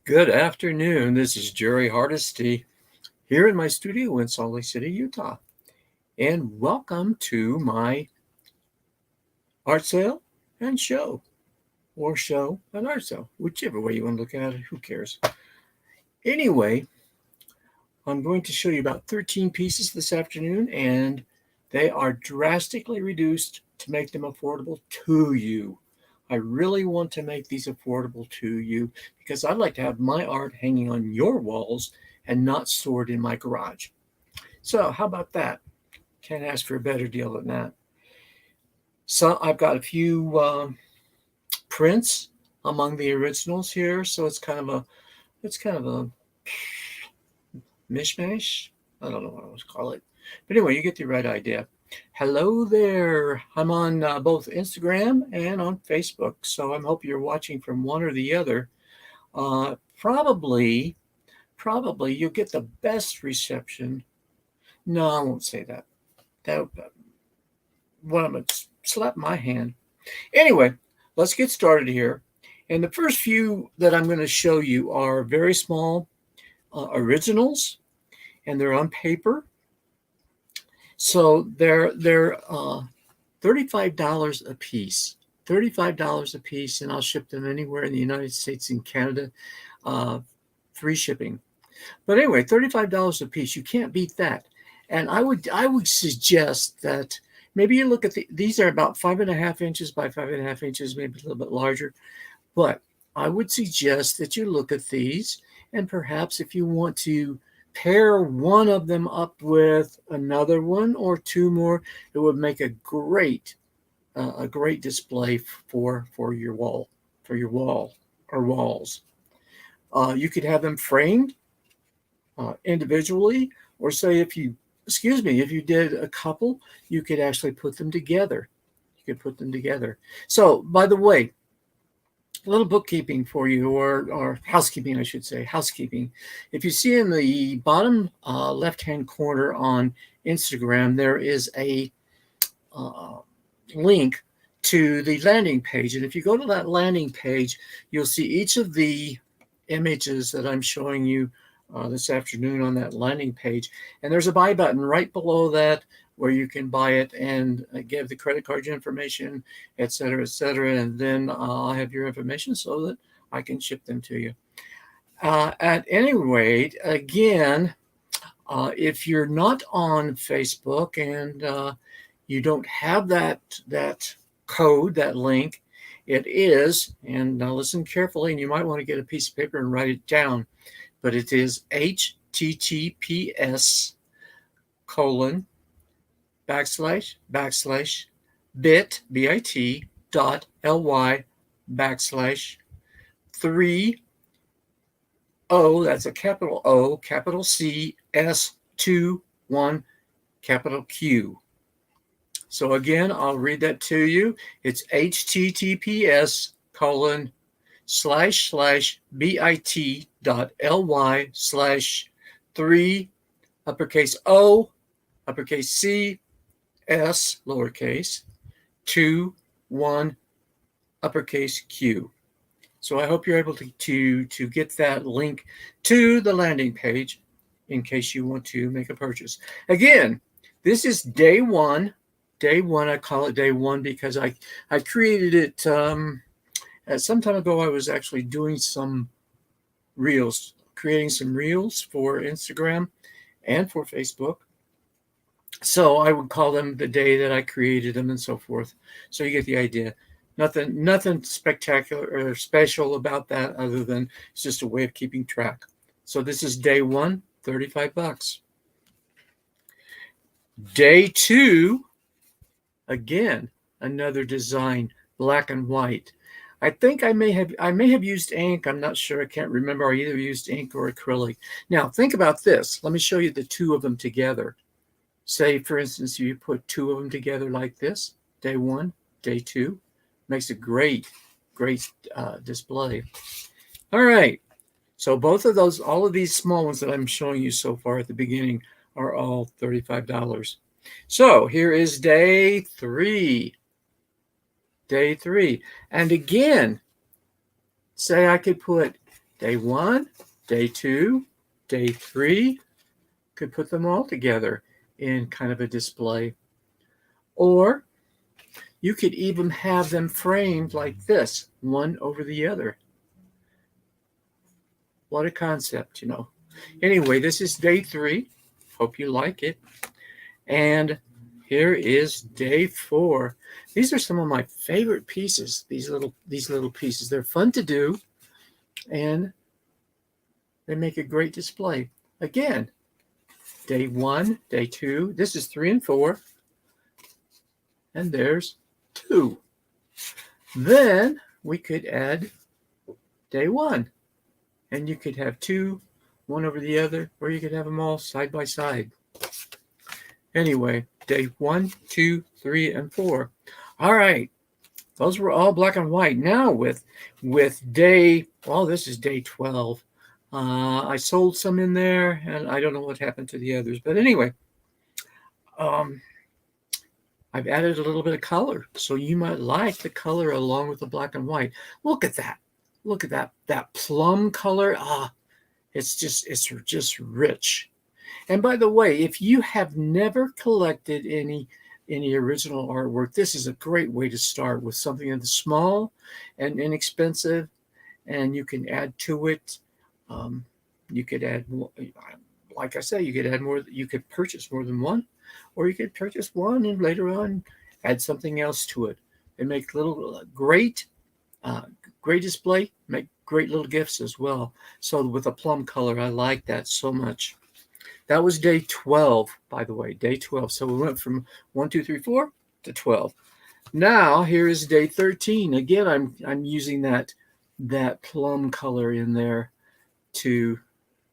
Good afternoon. This is Jerry Hardesty here in my studio in Salt Lake City, Utah. And welcome to my art sale and show, or show and art sale, whichever way you want to look at it. Who cares? Anyway, I'm going to show you about 13 pieces this afternoon, and they are drastically reduced to make them affordable to you. I really want to make these affordable to you because I'd like to have my art hanging on your walls and not stored in my garage. So, how about that? Can't ask for a better deal than that. So, I've got a few prints among the originals here, so it's kind of a mishmash. I don't know what I was call it, but anyway, you get the right idea. Hello there. I'm on both Instagram and on Facebook, so I hope you're watching from one or the other. Probably you'll get the best reception. No, I won't say that. That What I'm gonna slap my hand. Anyway, let's get started here. And the first few that I'm going to show you are very small originals, and they're on paper. So they're $35 a piece. $35 a piece, and I'll ship them anywhere in the United States and Canada, free shipping. But anyway, $35 a piece. You can't beat that. And I would suggest that maybe you look at these are about 5.5 inches by 5.5 inches, maybe a little bit larger. But I would suggest that you look at these, and perhaps if you want to pair one of them up with another one or two more, it would make a great display for your wall or walls. You could have them framed individually, or say if you did a couple, you could actually put them together. So, by the way, a little bookkeeping for you, or housekeeping, I should say, housekeeping. If you see in the bottom left-hand corner on Instagram, there is a link to the landing page. And if you go to that landing page, you'll see each of the images that I'm showing you this afternoon on that landing page. And there's a buy button right below that where you can buy it and give the credit card information, et cetera, and then I'll have your information so that I can ship them to you. At any rate, again, if you're not on Facebook and you don't have that code, that link, it is, and now listen carefully, and you might want to get a piece of paper and write it down, but it is https / bit.ly/3O, that's a capital O, capital C, S21, capital Q. So again, I'll read that to you. It's https / bit.ly/3 uppercase O, uppercase C, S, lowercase, 2, 1, uppercase Q. So I hope you're able to get that link to the landing page in case you want to make a purchase. Again, this is day one. Day one, I call it day one because I created it some time ago. I was actually doing some reels, creating some reels for Instagram and for Facebook. So I would call them the day that I created them and so forth. So you get the idea. Nothing spectacular or special about that other than it's just a way of keeping track. So this is day one, $35. Day two, again, another design, black and white. I think I may have used ink. I'm not sure. I can't remember. I either used ink or acrylic. Now think about this. Let me show you the two of them together. Say, for instance, you put two of them together like this, day one, day two, makes a great display. All right. So both of those, all of these small ones that I'm showing you so far at the beginning are all $35. So here is day three. Day three. And again, say I could put Day 1, day 2, day 3. Could put them all together in kind of a display. Or you could even have them framed like this, one over the other. What a concept, you know. Anyway, this is day 3. Hope you like it. And here is day 4. These are some of my favorite pieces, these little pieces. They're fun to do, and they make a great display. Again, day 1, day 2. This is 3 and 4. And there's 2. Then we could add day 1. And you could have 2, one over the other, or you could have them all side by side. Anyway, day 1, 2, 3, and 4. All right. Those were all black and white. Now with day, well, this is day 12. I sold some in there, and I don't know what happened to the others. But anyway, I've added a little bit of color, so you might like the color along with the black and white. Look at that. Look at that plum color. It's just rich. And by the way, if you have never collected any original artwork, this is a great way to start with something that's small and inexpensive, and you can add to it. You could add more, like I say, you could add more. You could purchase more than one, or you could purchase one and later on add something else to it. And make little great display, make great little gifts as well. So with a plum color, I like that so much. That was day 12, by the way, day 12. So we went from 1, 2, 3, 4 to 12. Now here is day 13. Again, I'm using that plum color in there to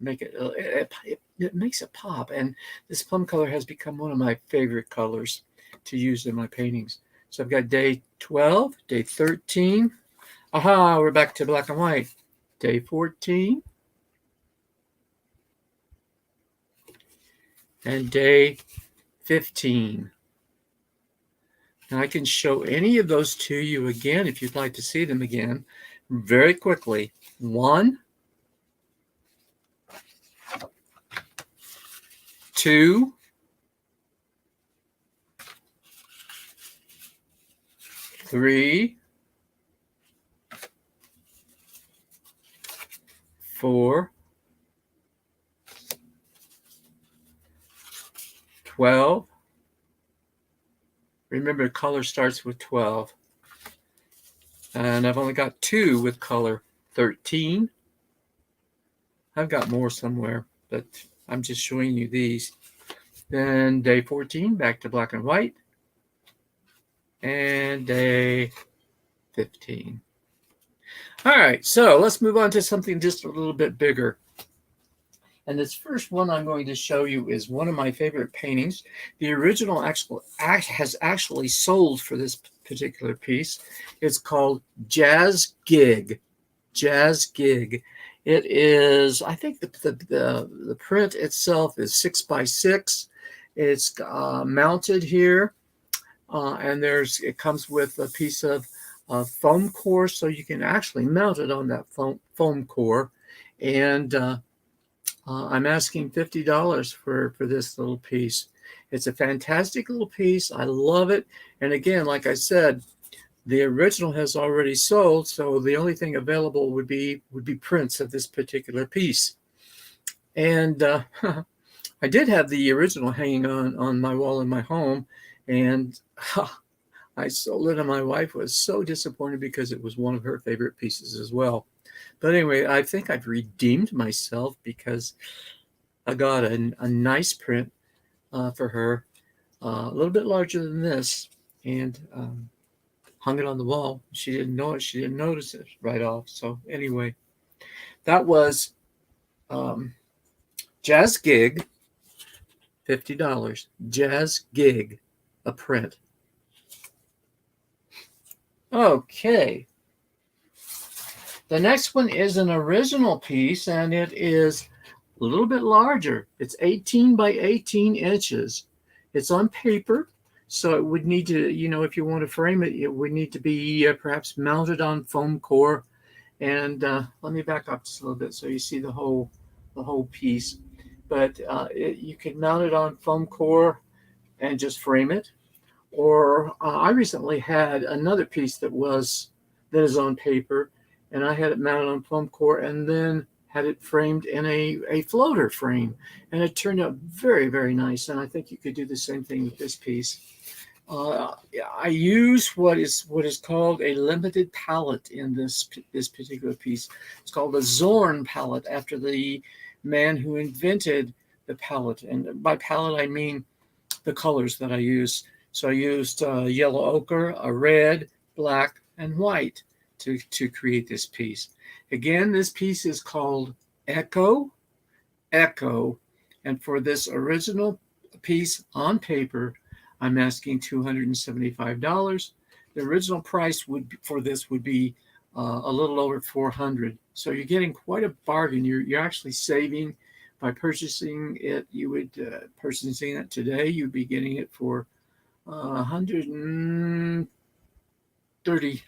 make it makes it pop. And this plum color has become one of my favorite colors to use in my paintings. So I've got day 12, day 13. Aha, we're back to black and white. Day 14. And day 15. Now I can show any of those to you again if you'd like to see them again very quickly. 1, 2, 3, 4, 12. Remember, color starts with 12. And I've only got 2 with color. 13. I've got more somewhere, but I'm just showing you these. Then day 14, back to black and white. And day 15. All right, so let's move on to something just a little bit bigger. And this first one I'm going to show you is one of my favorite paintings. The original has actually sold for this particular piece. It's called Jazz Gig. Jazz Gig. It is, I think the print itself is 6x6. It's mounted here, and it comes with a piece of foam core, so you can actually mount it on that foam core. And I'm asking $50 for this little piece. It's a fantastic little piece. I love it. And again, like I said, the original has already sold, so the only thing available would be prints of this particular piece. And I did have the original hanging on my wall in my home, and I sold it, and my wife was so disappointed because it was one of her favorite pieces as well. But anyway, I think I've redeemed myself because I got a nice print for her, a little bit larger than this, and hung it on the wall. She didn't know it. She didn't notice it right off. So anyway, that was Jazz Gig, $50. Jazz Gig, a print. Okay. The next one is an original piece, and it is a little bit larger. It's 18 by 18 inches. It's on paper, so it would need to, if you want to frame it, it would need to be perhaps mounted on foam core. And let me back up just a little bit so you see the whole piece. But you can mount it on foam core and just frame it. Or I recently had another piece that is on paper, and I had it mounted on foam core and then had it framed in a floater frame, and it turned out very, very nice. And I think you could do the same thing with this piece. I use what is called a limited palette in this particular piece. It's called a Zorn palette, after the man who invented the palette. And by palette I mean the colors that I use. So I used yellow ochre, a red, black, and white to create this piece. Again, this piece is called Echo, Echo. And for this original piece on paper, I'm asking $275. The original price for this would be a little over $400. So you're getting quite a bargain. You're actually saving by purchasing it. You would purchasing it today, you'd be getting it for $130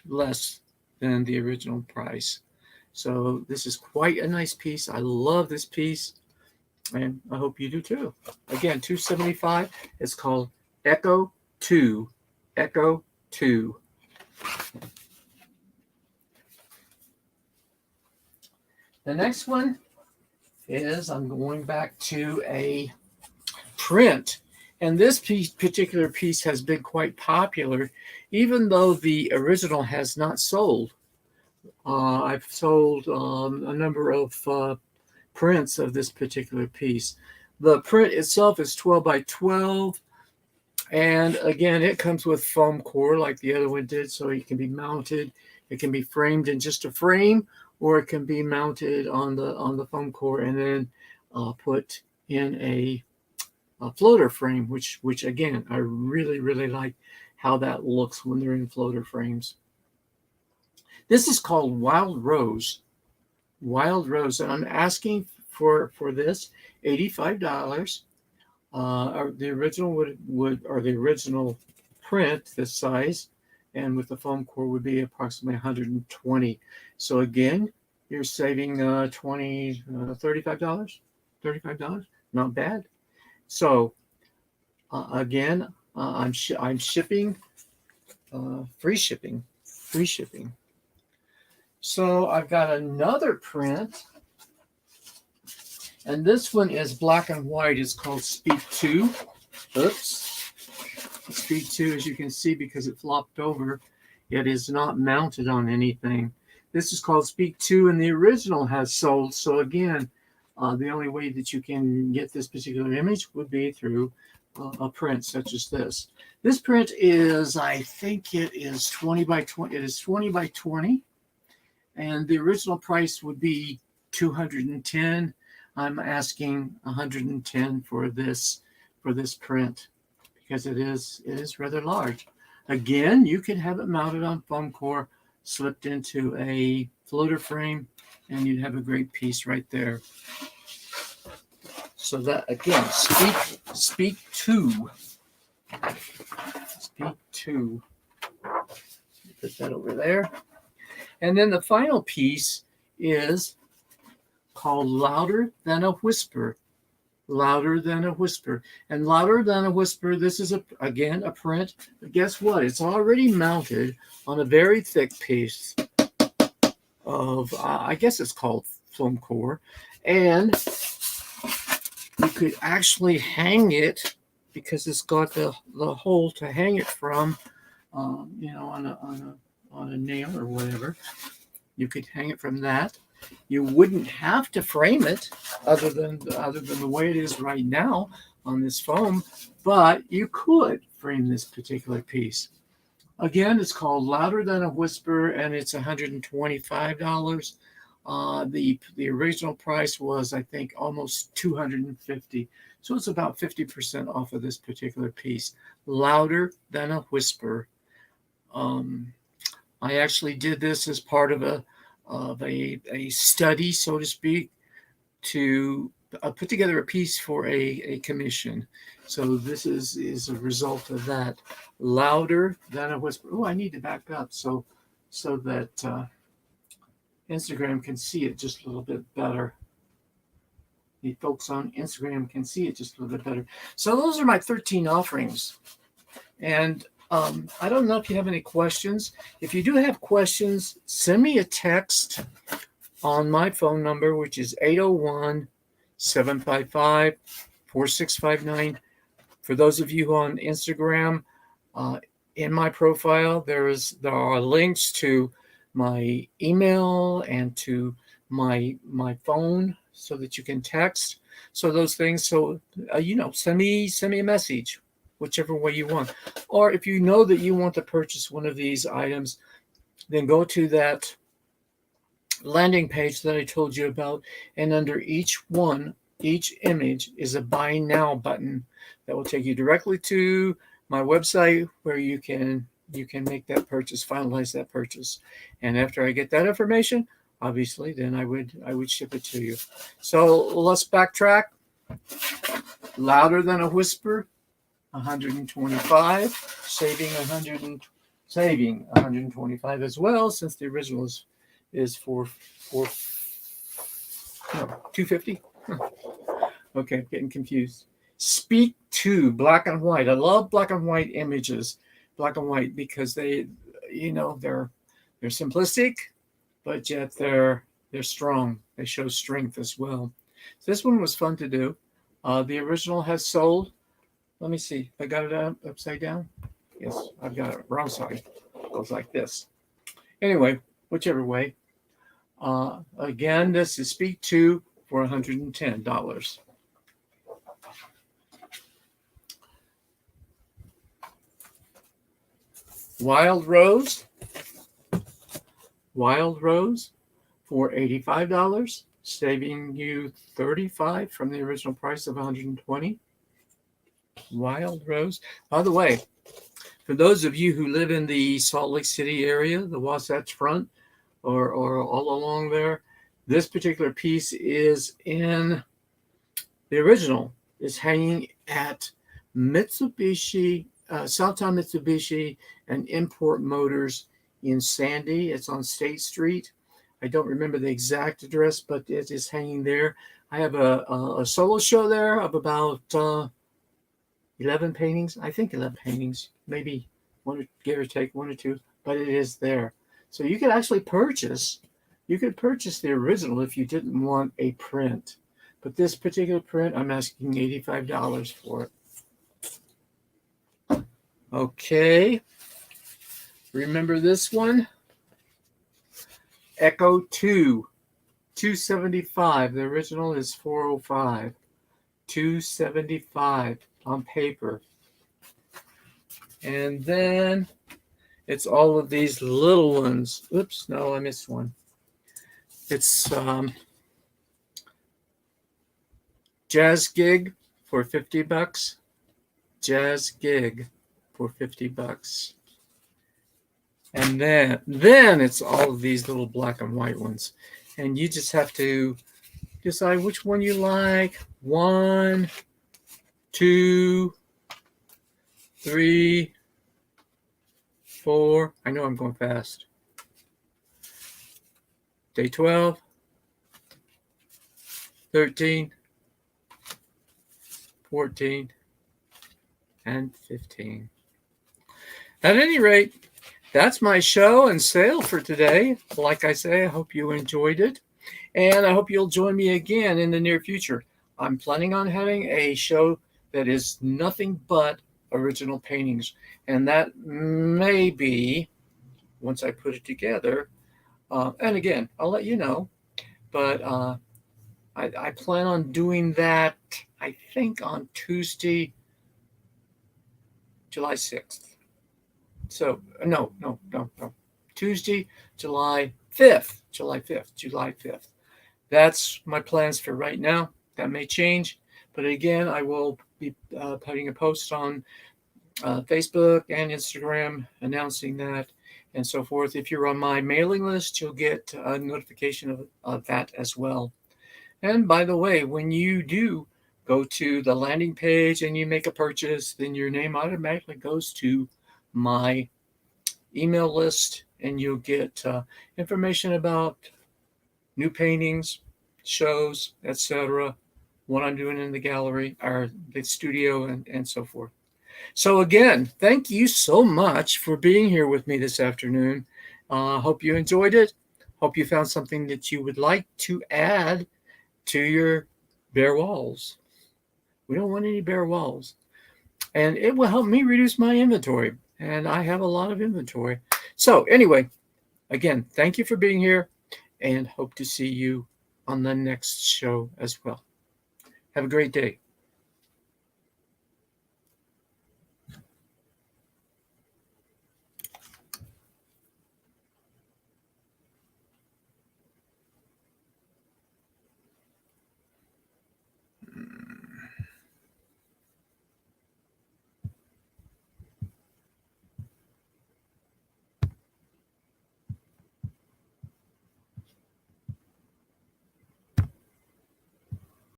less than the original price. So this is quite a nice piece. I love this piece, and I hope you do too. Again, $275. It's called Echo 2. Echo 2. The next one is, I'm going back to a print. And this particular piece has been quite popular, even though the original has not sold. I've sold a number of prints of this particular piece. The print itself is 12 by 12. And again, it comes with foam core like the other one did, so it can be mounted. It can be framed in just a frame, or it can be mounted on the foam core and then put in a floater frame, which again, I really, really like how that looks when they're in floater frames. This is called Wild Rose. Wild Rose, and I'm asking for this $85. The original or the original print, this size, and with the foam core would be approximately $120. So again, you're saving $35. Not bad. So again, I'm shipping, free shipping. So I've got another print, and this one is black and white. It's called Speak 2. Oops. Speak 2, as you can see, because it flopped over, it is not mounted on anything. This is called Speak 2, and the original has sold. So again, the only way that you can get this particular image would be through a print such as this. This print is, I think it is 20 by 20. It is 20 by 20, and the original price would be $210. I'm asking $110 for this print because it is rather large. Again, you can have it mounted on foam core, slipped into a floater frame, and you'd have a great piece right there. So that, again, Speak 2. Speak 2. Put that over there. And then the final piece is called Louder Than a Whisper. Louder Than a Whisper. And Louder Than a Whisper, this is, again, a print. But guess what? It's already mounted on a very thick piece of, I guess it's called foam core. And you could actually hang it, because it's got the hole to hang it from, on a nail or whatever. You could hang it from that. You wouldn't have to frame it other than the way it is right now on this foam, but you could frame this particular piece. Again, it's called Louder Than a Whisper, and it's $125. The original price was, I think, almost $250. So it's about 50% off of this particular piece. Louder Than a Whisper. I actually did this as part of a study, so to speak, to put together a piece for a commission. So this is a result of that. Louder Than a Whisper. Oh, I need to back up so that Instagram can see it just a little bit better. The folks on Instagram can see it just a little bit better. So those are my 13 offerings. And I don't know if you have any questions. If you do have questions, send me a text on my phone number, which is 801-755-4659. For those of you on Instagram, in my profile, there are links to my email and to my phone so that you can text. So those things. So send me a message, whichever way you want. Or if you know that you want to purchase one of these items, then go to that landing page that I told you about, and under each image is a buy now button that will take you directly to my website where you can make that purchase, finalize that purchase. And after I get that information, obviously, then I would ship it to you. So let's backtrack. Louder than a whisper, 125, saving 125 as well, since the original is for 250. Okay, getting confused. Speak to black and white. I love black and white images, black and white, because they're simplistic, but yet they're strong. They show strength as well. So this one was fun to do. The original has sold. Let me see. I got it upside down. Yes, I've got it wrong side. It goes like this. Anyway, whichever way. Again, this is Speak To for $110. Wild Rose for $85, saving you $35 from the original price of $120. Wild Rose. By the way, for those of you who live in the Salt Lake City area, the Wasatch Front, or all along there, this particular piece is in the original is hanging at Mitsubishi, Southtown Mitsubishi and Import Motors in Sandy. It's on State Street. I don't remember the exact address, but it is hanging there. I have a solo show there of about 11 paintings. I think 11 paintings, maybe give or take one or two, but it is there. So you could actually purchase the original if you didn't want a print. But this particular print, I'm asking $85 for it. Okay. Remember this one? Echo 2, $275. The original is $405. $275 on paper. And then it's all of these little ones. Oops, no, I missed one. It's Jazz Gig for $50. Jazz Gig for $50. And then it's all of these little black and white ones. And you just have to decide which one you like. 1, 2, 3, 4. I know I'm going fast. Day 12, 13, 14, and 15. At any rate, that's my show and sale for today. Like I say, I hope you enjoyed it. And I hope you'll join me again in the near future. I'm planning on having a show that is nothing but original paintings. And that may be, once I put it together, and again, I'll let you know, but I plan on doing that, I think, on Tuesday, July 6th. So, no. Tuesday, July 5th. That's my plans for right now. That may change. But again, I will be putting a post on Facebook and Instagram announcing that and so forth. If you're on my mailing list, you'll get a notification of that as well. And by the way, when you do go to the landing page and you make a purchase, then your name automatically goes to my email list, and you'll get information about new paintings, shows, etc. What I'm doing in the gallery, or the studio, and so forth. So again, thank you so much for being here with me this afternoon. Hope you enjoyed it. Hope you found something that you would like to add to your bare walls. We don't want any bare walls. And it will help me reduce my inventory. And I have a lot of inventory. So anyway, again, thank you for being here, and hope to see you on the next show as well. Have a great day.